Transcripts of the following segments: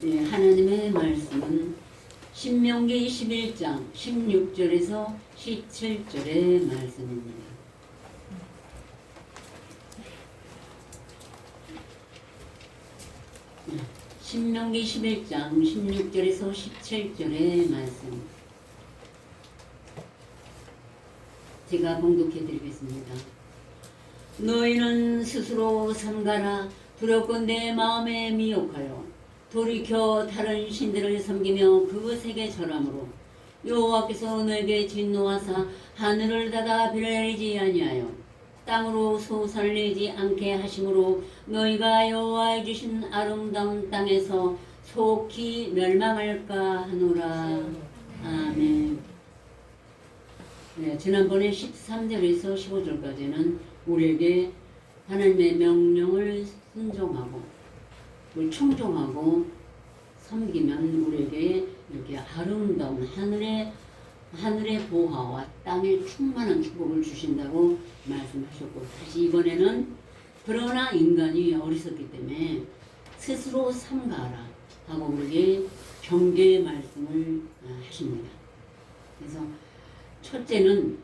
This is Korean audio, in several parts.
예, 하나님의 말씀은 신명기 11장 16절에서 17절의 말씀입니다. 신명기 11장 16절에서 17절의 말씀 제가 봉독해 드리겠습니다. 너희는 스스로 삼가라. 두렵건대 마음에 미혹하여 돌이켜 다른 신들을 섬기며 그것에게 절함으로 여호와께서 너에게 진노하사 하늘을 닫아 비를 내리지 아니하여 땅으로 소산을 내지 않게 하심으로 너희가 여호와의 주신 아름다운 땅에서 속히 멸망할까 하노라. 아멘. 네, 지난번에 13절에서 15절까지는 우리에게 하나님의 명령을 순종하고 충종하고 섬기면 우리에게 이렇게 아름다운 하늘의 보화와 땅의 충만한 축복을 주신다고 말씀하셨고, 다시 이번에는 그러나 인간이 어리석기 때문에 스스로 삼가하라 하고 우리에게 경계의 말씀을 하십니다. 그래서 첫째는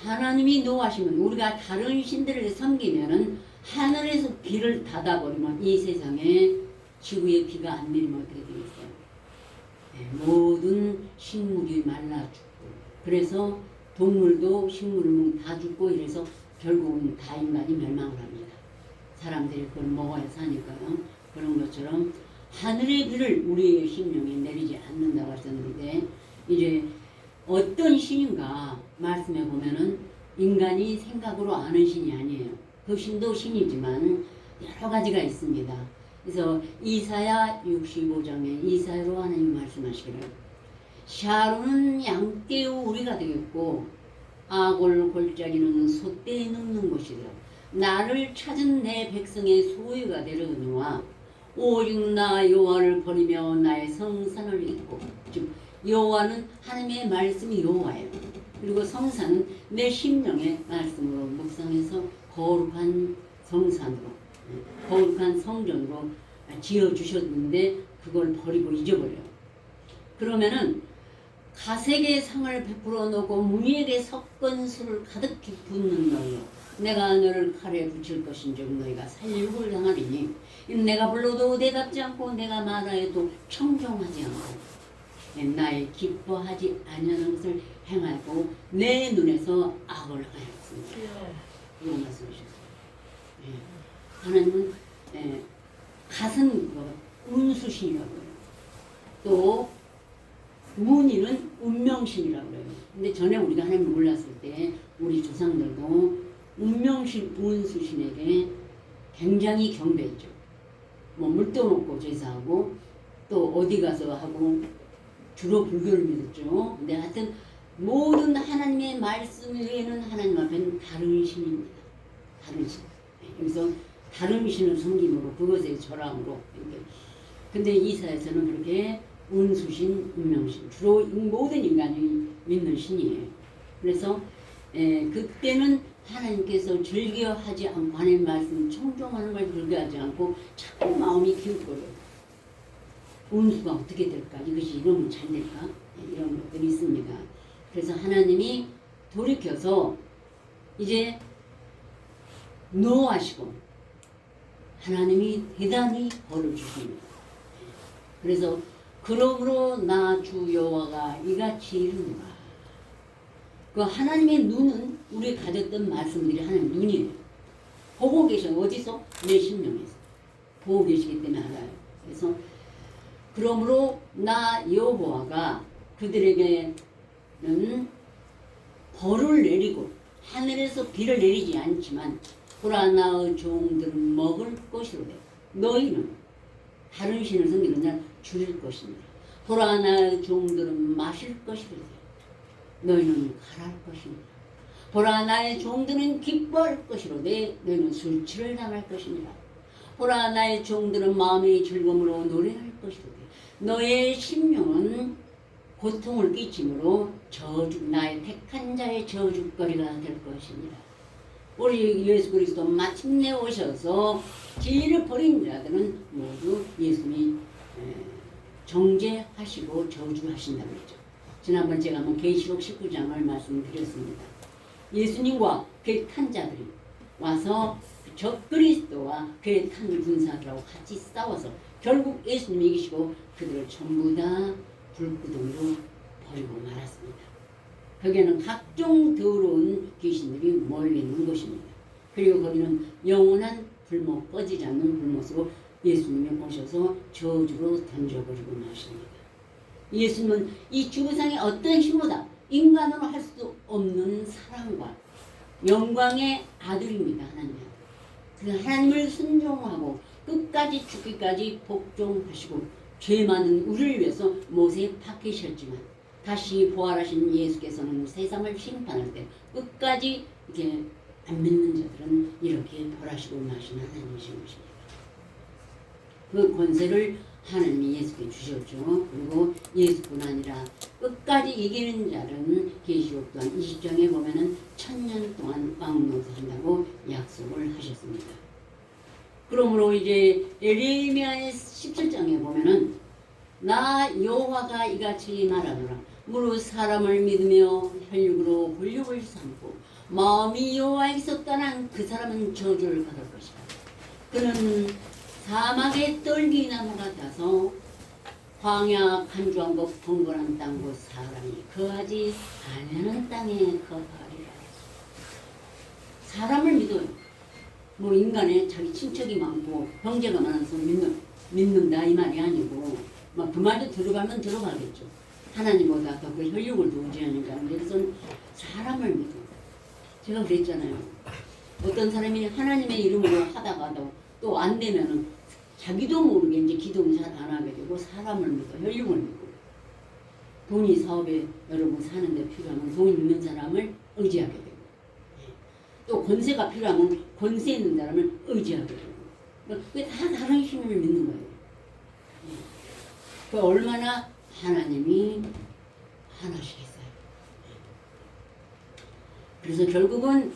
하나님이 노하시면 우리가 다른 신들을 섬기면은 하늘에서 비를 닫아버리면 이 세상에 지구에 비가 안 내리면 어떻게 되겠어요? 네, 모든 식물이 말라 죽고, 그래서 동물도 식물은 다 죽고, 이래서 결국은 다 인간이 멸망을 합니다. 사람들이 그걸 먹어야 사니까요. 그런 것처럼 하늘의 비를 우리의 심령에 내리지 않는다고 하셨는데, 이제 어떤 신인가 말씀해 보면은 인간이 생각으로 아는 신이 아니에요. 그 신도 신이지만 여러 가지가 있습니다. 그래서 이사야 65장에 이사야로 하나님 말씀하시기를 샤론은 양떼의 우리가 되겠고 아골 골짜기는 소떼에 눕는 곳이라. 나를 찾은 내 백성의 소유가 되려니와 오직 나 여호와를 버리며 나의 성산을 잊고, 즉 여호와는 하나님의 말씀이 여호와예요. 그리고 성산은 내 심령의 말씀으로 묵상해서 거룩한 성산으로, 거룩한 성전으로 지어주셨는데 그걸 버리고 잊어버려요. 그러면은 가색의 상을 베풀어 놓고 무리에게 섞은 술을 가득히 붓는 너희요, 내가 너를 칼에 붙일 것인즉 너희가 살육을 당하리니 내가 불러도 대답지 않고 내가 말하여도 청종하지 않고 나의 기뻐하지 아니하는 것을 행하고 내 눈에서 악을 하였습니다. 이런 말씀이셨어요. 하나님은 갓은 운수신이라고 해요. 또 문이는 운명신이라고 해요. 근데 전에 우리가 하나님을 몰랐을 때 우리 조상들도 운명신, 운수신에게 굉장히 경배했죠. 뭐 물도 놓고 제사하고 또 어디 가서 하고 주로 불교를 믿었죠. 근데 하여튼 모든 하나님의 말씀 외에는 하나님 앞에는 다른 신입니다. 다른 신. 여기서 다른 신을 섬김으로 그것에 절함으로. 근데 이사야서는 그렇게 운수신, 운명신, 주로 모든 인간이 믿는 신이에요. 그래서 그때는 하나님께서 즐겨하지 않고 하나님 말씀 청종하는 걸 즐겨하지 않고 자꾸 마음이 기웃거려요. 운수가 어떻게 될까? 이것이 이러면 잘 될까? 이런 것들이 있습니다. 그래서 하나님이 돌이켜서 이제 노하시고 하나님이 대단히 벌을 주십니다. 그래서 그러므로 나 주 여호와가 이같이 이르노라. 그 하나님의 눈은 우리 가졌던 말씀들이 하나님 눈이에요. 보고 계셔. 어디서? 내 심령에서 보고 계시기 때문에 알아요. 그래서 그러므로 나 여호와가 그들에게는 벌을 내리고 하늘에서 비를 내리지 않지만 보라 나의 종들은 먹을 것이로되 너희는 다른 신을 섬기는 자 줄일 것입니다. 보라 나의 종들은 마실 것이로되 너희는 가랄 것입니다. 보라 나의 종들은 기뻐할 것이로되 너희는 술 취를 당할 것입니다. 보라 나의 종들은 마음의 즐거움으로 노래할 것이로되 너의 심령은 고통을 끼치므로 나의 택한 자의 저주거리가 될 것입니다. 우리 예수 그리스도 마침내 오셔서 죄를 버린 자들은 모두 예수님이 정죄하시고 저주하신다고 했죠. 지난번 제가 한번 계시록 19장을 말씀드렸습니다. 예수님과 그의 탄자들이 와서 적그리스도와 그의 탄 군사들하고 같이 싸워서 결국 예수님이 이기시고 그들을 전부 다 불구덩이로 버리고 말았습니다. 거기에는 각종 더러운 귀신들이 몰리는 곳입니다. 그리고 거기는 영원한 불못, 꺼지지 않는 불못으로 예수님이 오셔서 저주로 던져버리고 마십니다. 예수님은 이 지구상의 어떤 힘보다 인간으로 할 수 없는 사랑과 영광의 아들입니다. 하나님. 그 하나님을 순종하고 끝까지 죽기까지 복종하시고 죄 많은 우리를 위해서 모세에 박히셨지만 다시 부활하신 예수께서는 세상을 심판할 때 끝까지 이렇게 안 믿는 자들은 이렇게 벌하시고 마신 하나님이신 것입니다. 그 권세를 하나님이 예수께 주셨죠. 그리고 예수뿐 아니라 끝까지 이기는 자는 계시록 또한 20장에 보면은 1000년 동안 왕노릇한다고 약속을 하셨습니다. 그러므로 이제 에레미야의 17장에 보면은 나 여호와가 이같이 말하노라. 무릇 사람을 믿으며 혈육으로 권력을 삼고 마음이 여호와에게서 떠난 그 사람은 저주를 받을 것이다. 그는 사막의 떨기나무 같아서 광야 간주한 것 번거한 땅고 사람이 거하지 아니하는 땅에 거하리라. 사람을 믿어요. 뭐 인간에 자기 친척이 많고 형제가 많아서 믿는다 이 말이 아니고 막 그 말도 들어가면 들어가겠죠. 하나님보다 더 그 혈육을 더 의지하니까. 그래서 사람을 믿어. 제가 그랬잖아요. 어떤 사람이 하나님의 이름으로 하다가도 또 안 되면은 자기도 모르게 이제 기도는 잘 안 하게 되고 사람을 믿고 혈육을 믿고 돈이 사업에 여러분 사는데 필요하면 돈 있는 사람을 의지하게 되고 또 권세가 필요하면 권세 있는 사람을 의지하게 되고 그게 다 다른 힘을 믿는 거예요. 그 얼마나 하나님이 하나시겠어요. 그래서 결국은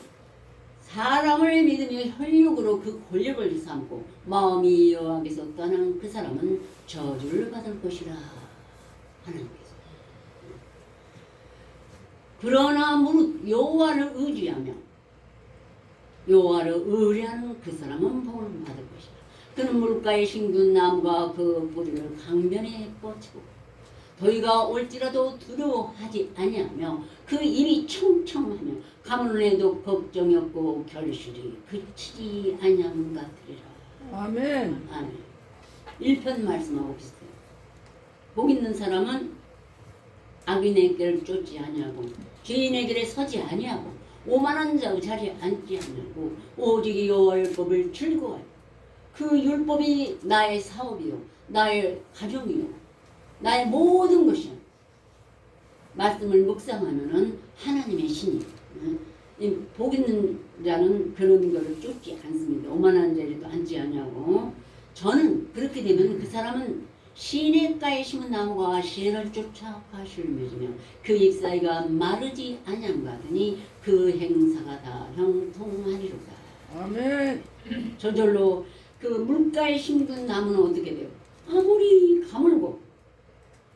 사람을 믿으며 혈육으로 그 권력을 삼고 마음이 여호와께서 떠난 그 사람은 저주를 받을 것이라 하나님께서. 그러나 무릇 여호와를 의지하며 여호와를 의뢰하는 그 사람은 복을 받을 것이다. 그는 물가에 심은 나무가 그 뿌리를 강변에 뻗치고 더위가 올지라도 두려워하지 아니하며 그 입이 청청하며 가물어내도 걱정이 없고 결실이 그치지 아니함 같으리라. 아멘. 아멘. 1편 말씀하고 비슷해요. 복 있는 사람은 악인의 길을 쫓지 아니하고 죄인의 길에 서지 아니하고 오만한 자의 자리에 앉지 아니하고 오직 여호와 율법을 즐거워하여 그 율법이 나의 사업이요 나의 가정이요 나의 모든 것이요. 말씀을 묵상하면은 하나님의 신이 복 있는 자는 그런 것을 쫓지 않습니다. 오만한 자리도 앉지 않냐고. 저는 그렇게 되면 그 사람은 시냇가에 심은 나무가 시를 쫓아 가시를 맺으며 그 잎 사이가 마르지 아니함과 같으니 그 행사가 다 형통하리로다. 아멘. 저절로 그 물가에 심은 나무는 어떻게 돼요? 아무리 가물고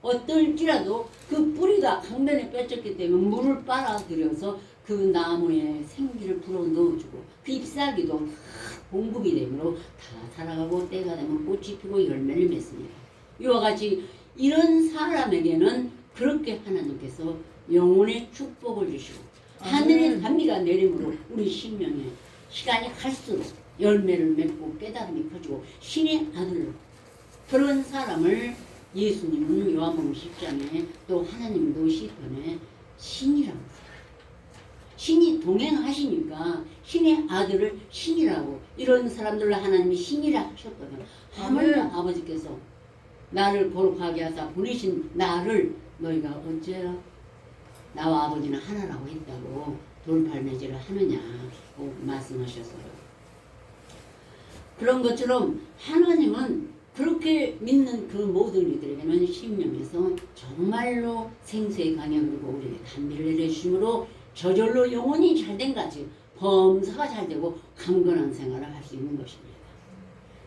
어떨지라도 그 뿌리가 강변에 뺏겼기 때문에 물을 빨아들여서 그 나무에 생기를 불어넣어주고 그 잎사귀도 다 공급이 되므로 다 살아가고 때가 되면 꽃이 피고 열매를 맺습니다. 이와 같이 이런 사람에게는 그렇게 하나님께서 영혼의 축복을 주시고 하늘의 단비가 내림으로 우리 신명에 시간이 갈수록 열매를 맺고 깨달음이 커지고 신의 아들로 그런 사람을 예수님은 요한복음 10장에 또 하나님도 시편에 신이라고 해요. 신이 동행하시니까 신의 아들을 신이라고 이런 사람들로 하나님이 신이라 하셨거든. 하물며 아버지께서 나를 거룩하게 하사 보내신 나를 너희가 어째 나와 아버지는 하나라고 했다고 돌팔매질을 하느냐고 말씀하셨어요. 그런 것처럼 하나님은 그렇게 믿는 그 모든 이들에게는 신명에서 정말로 생수의 강을 그리고 우리에게 단비를 내려주심으로 저절로 영혼이 잘된 같이 범사가 잘되고 강건한 생활을 할 수 있는 것입니다.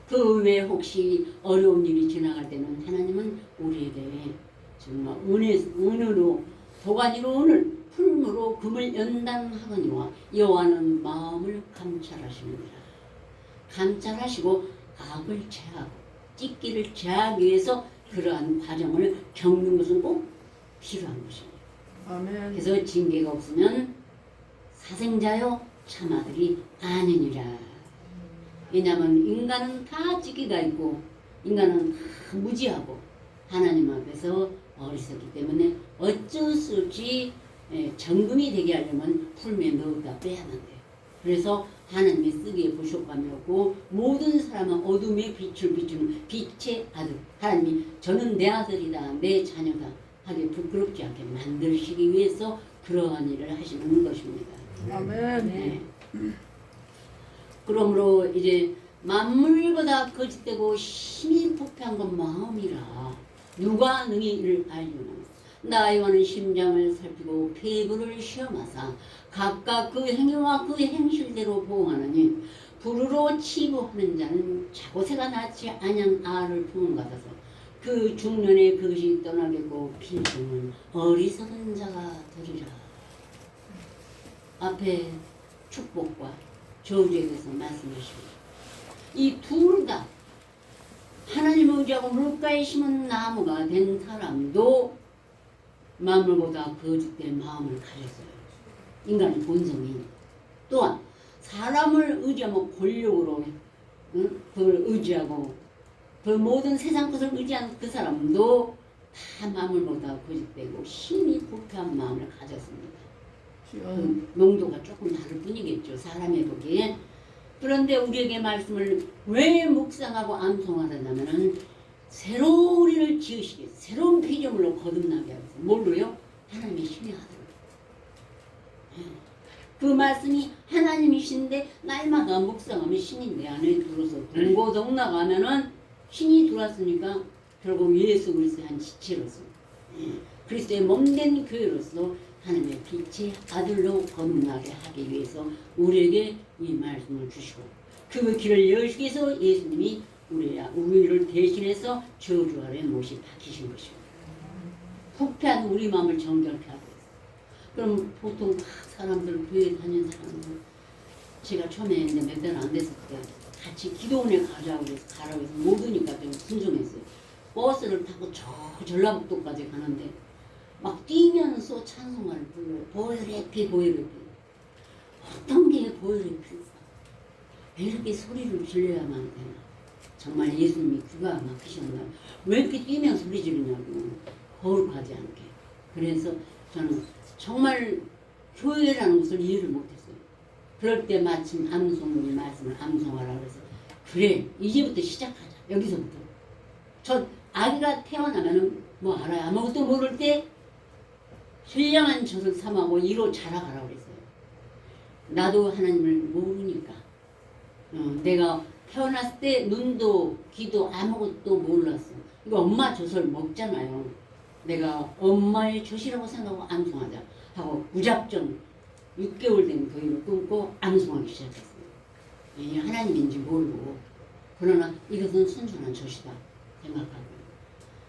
그 외에 혹시 어려운 일이 지나갈 때는 하나님은 우리의 정말 은으로 도가니로 은을 풀무로 금을 연단하거니와 여호와는 마음을 감찰하시느니라. 감찰하시고 악을 제하고 찢기를 제하기 위해서 그러한 과정을 겪는 것은 꼭 필요한 것입니다. 아멘. 그래서 징계가 없으면 사생자요 참아들이 아니니라. 왜냐하면 인간은 다 찢기가 있고 인간은 다 무지하고 하나님 앞에서 어리석기 때문에 어쩔 수 없이 정금이 되게 하려면 풀매에 넣었다 빼야만 돼요. 그래서 하나님이 쓰기에 부족함이 없고 모든 사람은 어둠의 빛을 비추는 빛의 아들. 하나님이 저는 내 아들이다 내 자녀다 하게 부끄럽지 않게 만드시기 위해서 그러한 일을 하시는 것입니다. 아멘. 네. 그러므로 이제 만물보다 거짓되고 심히 부패한 건 마음이라 누가 능히 이를 알려나. 나의 심장을 살피고 폐부를 시험하사 각각 그 행위와 그 행실대로 보응하느니 불으로 치부하는 자는 자고새가 낳지 아니한 알을 품은 같아서 그 중년에 그것이 떠나겠고 필승은 어리석은 자가 되리라. 앞에 축복과 저주에 대해서 말씀하십니다. 이 둘 다 하나님을 의지하고 물가에 심은 나무가 된 사람도 만물보다 거짓된 마음을 가졌어요. 인간의 본성이. 또한 사람을 의지하면 권력으로 그걸 의지하고 그 모든 세상 것을 의지한 그 사람도 다 만물보다 거짓되고 심히 부패한 마음을 가졌습니다. 그 농도가 조금 다를 뿐이겠죠. 사람의 보기에. 그런데 우리에게 말씀을 왜 묵상하고 암송하려냐면은 새로운 우리를 지으시기 새로운 피조물로 거듭나게 하면서 뭘로요? 하나님의 신의 아들. 그 말씀이 하나님이신데 날마다 묵상하면 신이 내 안에 들어서 동고동 나가면은 신이 들어왔으니까 결국 예수 그리스도의 한 지체로서 그리스도의 몸된 교회로서 하나님의 빛의 아들로 거듭나게 하기 위해서 우리에게 이 말씀을 주시고 그 길을 여시기 위해서 예수님이 우리를 대신해서 저주 아래 못이 박히신 것입니다. 부패한 우리 마음을 정결케 하고 있어요. 그럼 보통 사람들 교회 다니는 사람들 제가 처음에 몇 달 안 됐을 때 같이 기도원에 가자고 해서 못 오니까 좀 순종했어요. 버스를 타고 저 전라북도까지 가는데 막 뛰면서 찬송가를 불러요. 보혈의 피. 어떤 게 보혈의 피일까? 왜 이렇게 소리를 질러야만 되나? 정말 예수님이 귀가 막히셨나? 왜 이렇게 뛰면서 소리 지르냐고. 거룩하지 않게. 그래서 저는 정말 교회라는 것을 이해를 못했어요. 그럴 때 마침 암송문이 말씀을 암송하라 그래서 그래 이제부터 시작하자. 여기서부터. 저 아기가 태어나면은 뭐 알아요. 아무것도 모를 때 신령한 젖을 삼하고 이로 자라가라 그랬어요. 나도 하나님을 모르니까 내가 태어났을 때 눈도 귀도 아무것도 몰랐어. 이거 엄마 젖을 먹잖아요. 내가 엄마의 젖이라고 생각하고 암송하자 하고 무작정 6개월 된 교회를 끊고 암송하기 시작했어요. 이게 하나님인지 모르고 그러나 이것은 순수한 젖이다 생각하고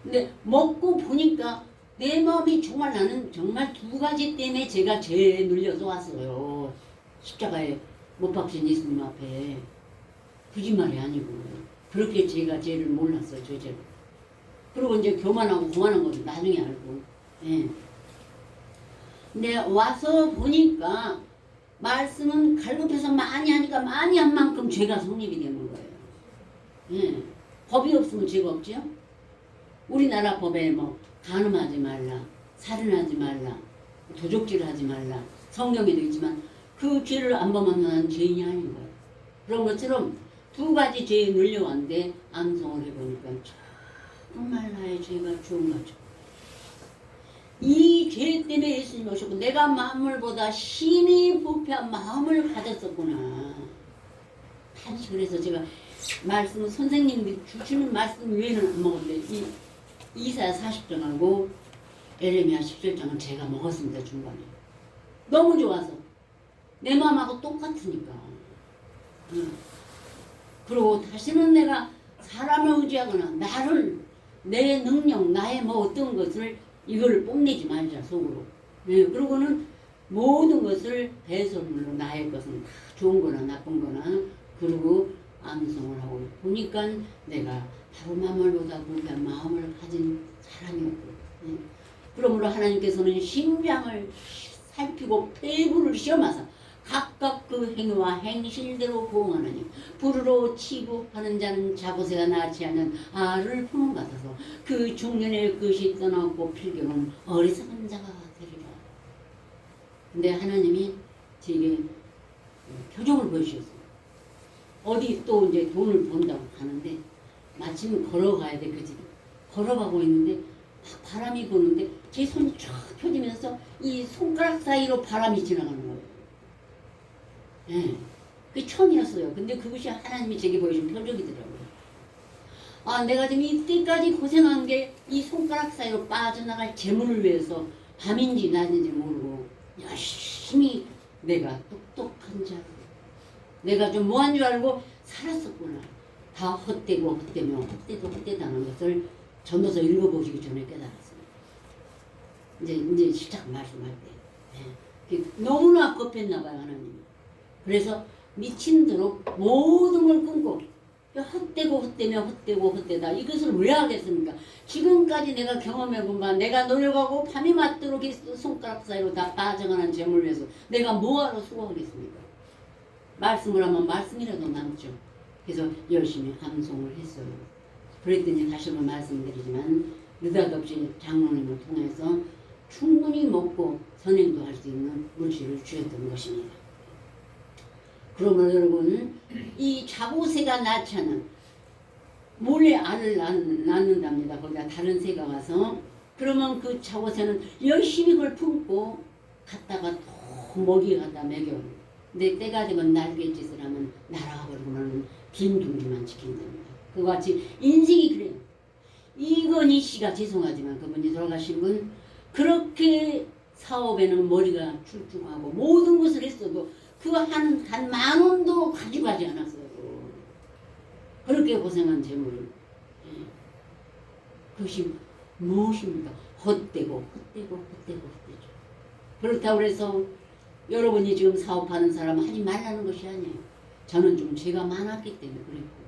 근데 먹고 보니까 내 마음이 정말 나는 정말 두 가지 때문에 제가 죄에 눌려서 왔어요. 십자가에 못 박힌 예수님 앞에 거짓말이 아니고 그렇게 제가 죄를 몰랐어요. 저 죄를. 그리고 이제 교만하고 고만한 것도 나중에 알고 예. 근데 와서 보니까 말씀은 갈급해서 많이 하니까 많이 한 만큼 죄가 성립이 되는 거예요. 예. 법이 없으면 죄가 없죠? 우리나라 법에 뭐 간음하지 말라, 살인하지 말라, 도적질하지 말라 성경에도 있지만 그 죄를 안 범하면 죄인이 아닌 거예요. 그런 것처럼 두 가지 죄에 눌려왔는데 암송을 해보니까 정말 나의 죄가 좋은 거죠. 이 죄 때문에 예수님이 오셨고 내가 만물보다 심히 부패한 마음을 가졌었구나. 단지 그래서 제가 말씀은 선생님들이 주시는 말씀 외에는 안 먹었는데 이사야 40장하고 에레미야 17장은 제가 먹었습니다. 중간에. 너무 좋아서. 내 마음하고 똑같으니까. 그리고 다시는 내가 사람을 의지하거나 나를 내 능력 나의 뭐 어떤 것을 이거를 뽐내지 말자 속으로. 예, 그러고는 모든 것을 대선물로 나의 것은 다 좋은 거나 나쁜 거나 그러고 암송을 하고 보니까 내가 바로 마물보다 불쾌한 마음을 가진 사람이었고 예. 그러므로 하나님께서는 심장을 살피고 폐부를 시험하사 각각 그 행위와 행실대로 보응하느니 불으로 치부하는 자는 자고새가 낳지 않은 알을 품은 것 같아서 그 중년의 것이 떠나고 필경은 어리석은 자가 되리라. 근데 하나님이 제게 표정을 보여주셨어요. 어디 또 이제 돈을 번다고 가는데 마침 걸어가야 돼. 그지? 걸어가고 있는데 막 바람이 부는데 제 손이 쫙 펴지면서 이 손가락 사이로 바람이 지나가는 거예요. 예. 그게 처음이었어요. 근데 그것이 하나님이 제게 보여준 표적이더라고요. 아, 내가 지금 이때까지 고생한 게 이 손가락 사이로 빠져나갈 재물을 위해서 밤인지 낮인지 모르고 열심히 내가 똑똑한 줄 알고 내가 좀 뭐한 줄 알고 살았었구나. 다 헛되고 헛되며 헛되도 헛되다는 것을 전도서 읽어보시기 전에 깨달았습니다. 이제 시작 말씀할 때 예. 너무나 급했나 봐요 하나님이. 그래서 미친도록 모든 걸 끊고 헛되고 헛되며 헛되고 헛되다 이것을 왜 하겠습니까? 지금까지 내가 경험해본 바 내가 노력하고 밤이 맞도록 손가락 사이로 다 빠져가는 재물을 위해서 내가 뭐하러 수고하겠습니까? 말씀을 하면 말씀이라도 남죠. 그래서 열심히 함송을 했어요. 그랬더니 다시 한번 말씀드리지만 느닷없이 장로님을 통해서 충분히 먹고 선행도 할 수 있는 물질을 주셨던 것입니다. 그러면 여러분 이 자고새가 낳지 않은 몰래 알을 낳는답니다. 거기다 다른 새가 와서 그러면 그 자고새는 열심히 그걸 품고 갔다가 또 먹이 갖다 먹여. 근데 때가 되면 날갯짓을 하면 날아가버리고는 빈둥지만 지킨답니다. 그와 같이 인생이 그래요. 이건희 씨가 죄송하지만 그분이 돌아가신 분 그렇게 사업에는 머리가 출중하고 모든 것을 했어도 그거 한 10,000원도 가지고 가지 않았어요. 그렇게 고생한 재물을. 예. 그것이 무엇입니까? 헛되고 헛되죠. 그렇다고 해서 여러분이 지금 사업하는 사람 하지 말라는 것이 아니에요. 저는 좀 죄가 많았기 때문에 그랬고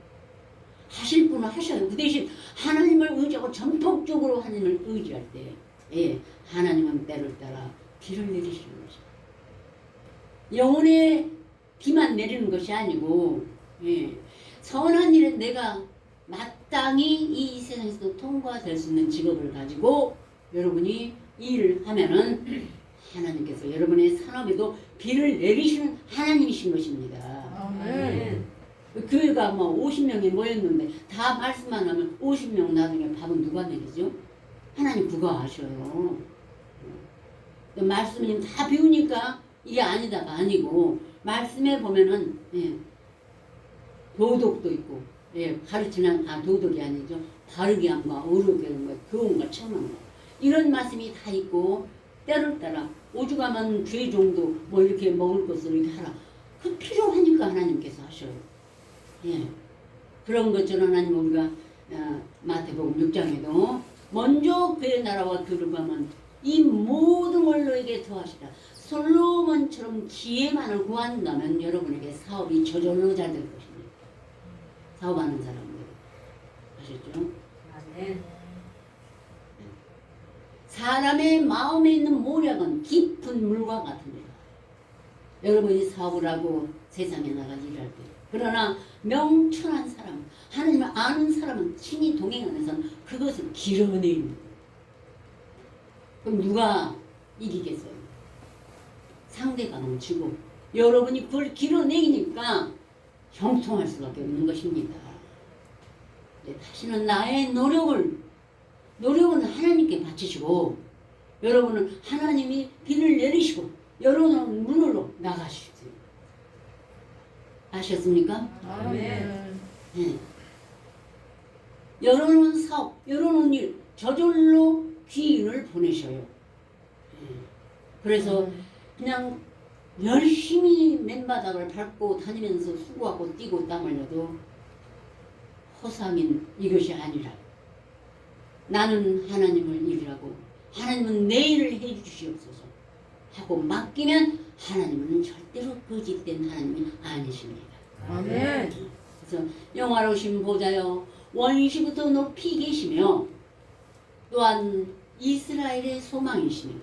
하실 분은 하셔요. 그 대신 하나님을 의지하고 전폭적으로 하나님을 의지할 때 예, 하나님은 때를 따라 비를 내리시는 것입니다. 영혼의 비만 내리는 것이 아니고 예, 선한 일에 내가 마땅히 이 세상에서도 통과될 수 있는 직업을 가지고 여러분이 일을 하면은 하나님께서 여러분의 산업에도 비를 내리시는 하나님이신 것입니다. 아멘. 교회가 뭐 50명이 모였는데 다 말씀만 하면 50명 나중에 밥은 누가 내리죠? 하나님 그거 아셔요. 말씀을 다 배우니까 이게 아니다가 아니고 말씀에 보면은 예, 도덕도 있고 예, 가르치는 도덕이 아니죠. 바르게 한 거, 어렵게 한 거, 교훈과 청한 거 이런 말씀이 다 있고 때를 따라 오죽하면 죄 정도 뭐 이렇게 먹을 것을 이렇게 하라. 그 필요하니까 하나님께서 하셔요. 예. 그런 것처럼 하나님 우리가 마태복음 6장에도 먼저 그의 나라와 그를 구하면 이 모든 걸 너에게 더하시라. 솔로몬처럼 지혜만을 구한다면 여러분에게 사업이 저절로 잘 될 것입니다. 사업하는 사람들 아셨죠? 네. 사람의 마음에 있는 모략은 깊은 물과 같습니다. 여러분이 사업을 하고 세상에 나가 일할 때 그러나 명철한 사람 하나님을 아는 사람은 친히 동행하는 사람 그것을 길어내는 거예요. 그럼 누가 이기겠어요? 상대방은 지고 여러분이 그걸 길어내니까 형통할 수밖에 없는 것입니다. 다시는 나의 노력은 하나님께 바치시고 여러분은 하나님이 비를 내리시고 여러분은 문으로 나가시세요. 아셨습니까? 아멘. 네. 여러분 사업, 여러분 일 저절로 귀인을 보내셔요. 네. 그래서 그냥 열심히 맨바닥을 밟고 다니면서 수고하고 뛰고 땀 흘려도 허상인 이것이 아니라 나는 하나님을 일하고 하나님은 내일을 해주시옵소서 하고 맡기면 하나님은 절대로 거짓된 하나님이 아니십니다. 아멘. 그래서 영화로우신 보좌여 원시부터 높이 계시며 또한 이스라엘의 소망이시며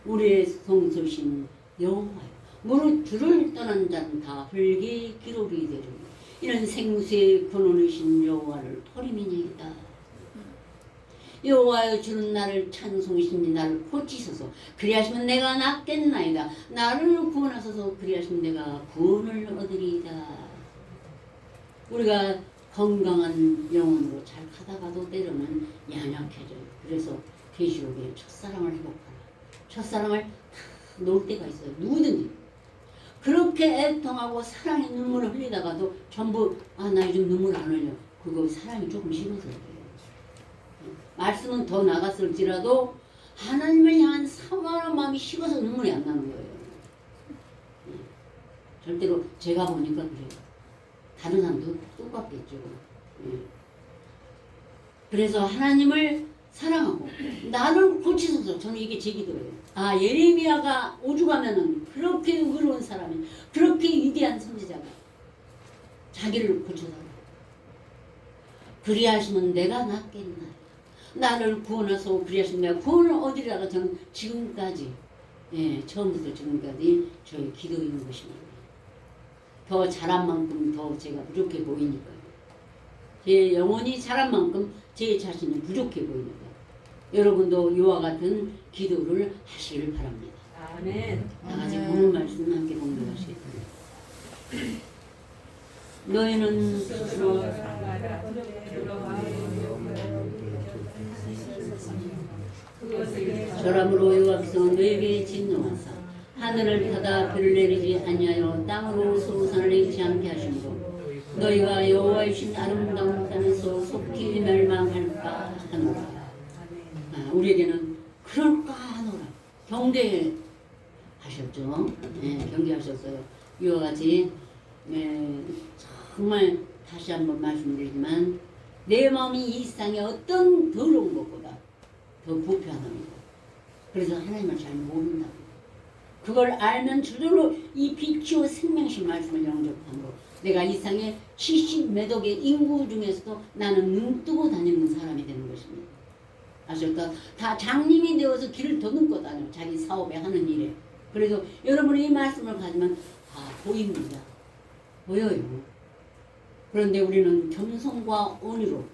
우리의 성소신 여호와여 무릇 주를 떠난 자는 다 흙의 기록이 되리니 이는 생수의 근원이신 여호와를 버림이니이다. 여호와여 주는 나를 찬송이시니 나를 고치소서 그리하시면 내가 낫겠나이다. 나를 구원하소서 그리하시면 내가 구원을 얻으리이다. 우리가 건강한 영혼으로 잘 가다가도 때로는 연약해져요. 그래서 계시록에 첫사랑을 회복하라. 첫사랑을 다 놓을 때가 있어요. 누구든지. 그렇게 애통하고 사랑의 눈물을 흘리다가도 전부 나 요즘 눈물 안 흘려. 그거 사랑이 조금 식어서 그래요. 말씀은 더 나갔을지라도 하나님을 향한 사모하는 마음이 식어서 눈물이 안 나는 거예요. 절대로 제가 보니까 그래요. 다른 사람도 똑같겠죠. 그래서 하나님을 사랑하고 나를 고치소서. 저는 이게 제 기도예요. 예레미야가 오죽하면은 그렇게 의로운 사람이 그렇게 위대한 선지자가 자기를 고쳐달라. 그리하시면 내가 낫겠나. 나를 구원하소. 그리하시면 내가 구원을 얻으리라가 저는 지금까지 처음부터 지금까지 저의 기도인 것입니다. 더 잘한 만큼 더 제가 부족해 보이니까요. 제 영혼이 자란 만큼 제 자신이 부족해 보이니까 여러분도 이와 같은 기도를 하시길 바랍니다. 아멘. 나같이 보는 말씀 함께 공부하시겠습니다. 너희는 스스로 저람으로 여호와께서 너희에게 진노하사 하늘을 닫아 비를 내리지 아니하여 땅으로 소산을 내리지 않게 하심으로 너희가 여호와이신 아름다운 땅에서 속히 멸망할까 하노라. 우리에게는 그럴까 하노라. 경계하셨죠. 경계하셨어요. 이와 같이 정말 다시 한번 말씀드리지만 내 마음이 이 세상의 어떤 더러운 것보다 더 부패하답니다. 그래서 하나님을 잘 모른다고. 그걸 알면 저절로 이 빛이요 생명신 말씀을 영접함으로 내가 이 세상에 70몇 억의 인구 중에서도 나는 눈 뜨고 다니는 사람이 되는 것입니다. 아실까? 다 장님이 되어서 길을 더듬고 다녀. 자기 사업에 하는 일에. 그래서 여러분이 이 말씀을 가지면 보입니다. 보여요. 그런데 우리는 겸손과 온유로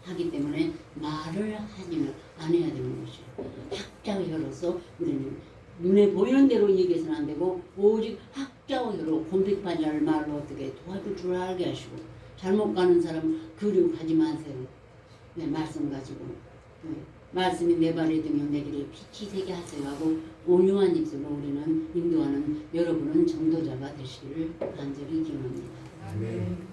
하기 때문에 말을 하지는 안 해야 되는 것이에요. 학자의 혀로서 우리는 눈에 보이는 대로 얘기해서는 안 되고 오직 학자의 혀로 곰픽반야를 말로 어떻게 도와줄 줄 알게 하시고 잘못 가는 사람 그리고 가지 마세요. 말씀 가지고 말씀이 내 발에 등에 내 길에 빛이 되게 하세요 하고 온유한 입술로 우리는 인도하는 여러분은 전도자가 되시기를 간절히 기원합니다. 아멘.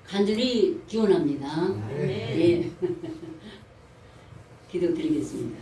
간절히 기원합니다. 네. 기도드리겠습니다.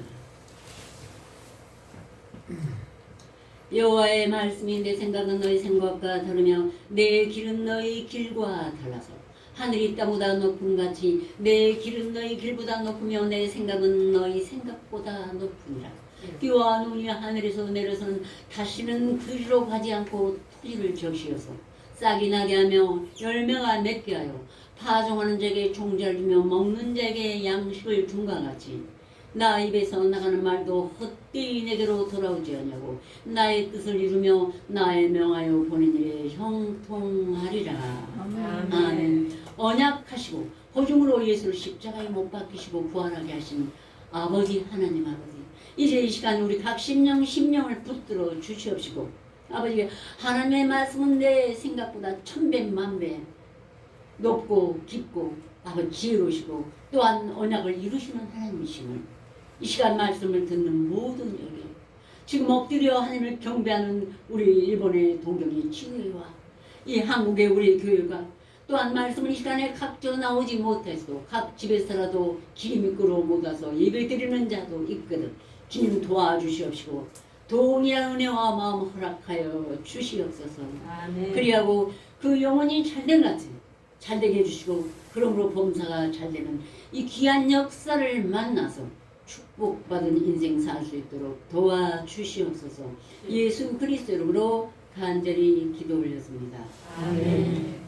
여호와의 말씀이 내 생각은 너희 생각과 다르며 내 길은 너희 길과 달라서 하늘이 땅보다 높음 같이 내 길은 너희 길보다 높으며 내 생각은 너희 생각보다 높으니라. 비와 눈이 하늘에서 내려서는 다시는 그리로 가지 않고 토지를 적시어서 싹이 나게 하며 열매가 맺게 하여 파종하는 자에게 종자를 주며 먹는 자에게 양식을 준과 같이 나 입에서 나가는 말도 헛되이 내게로 돌아오지 않냐고 나의 뜻을 이루며 나의 명하여 보낸 일에 형통하리라. 아멘. 언약하시고 호중으로 예수를 십자가에 못 박히시고 부활하게 하신 아버지 하나님 아버지 이제 이 시간 우리 각 심령을 붙들어 주시옵시고 아버지 하나님의 말씀은 내 생각보다 1000배 만배 높고 깊고 아버지 지혜로우시고 또한 언약을 이루시는 하나님이심을 이 시간 말씀을 듣는 모든 여기 지금 엎드려 하나님을 경배하는 우리 일본의 동경의 지회와 이 한국의 우리 교회가 또한 말씀을 이 시간에 각져 나오지 못해서 각 집에서라도 길이 미끄러워 못 와서 예배 드리는 자도 있거든. 주님 도와주시옵시고 동일한 은혜와 마음 허락하여 주시옵소서. 아멘. 그리하고 그 영혼이 잘된 같이 잘되게 해주시고 그러므로 범사가 잘 되는 이 귀한 역사를 만나서 축복받은 인생 살 수 있도록 도와주시옵소서. 예수 그리스도 이름으로 간절히 기도 올렸습니다. 아멘.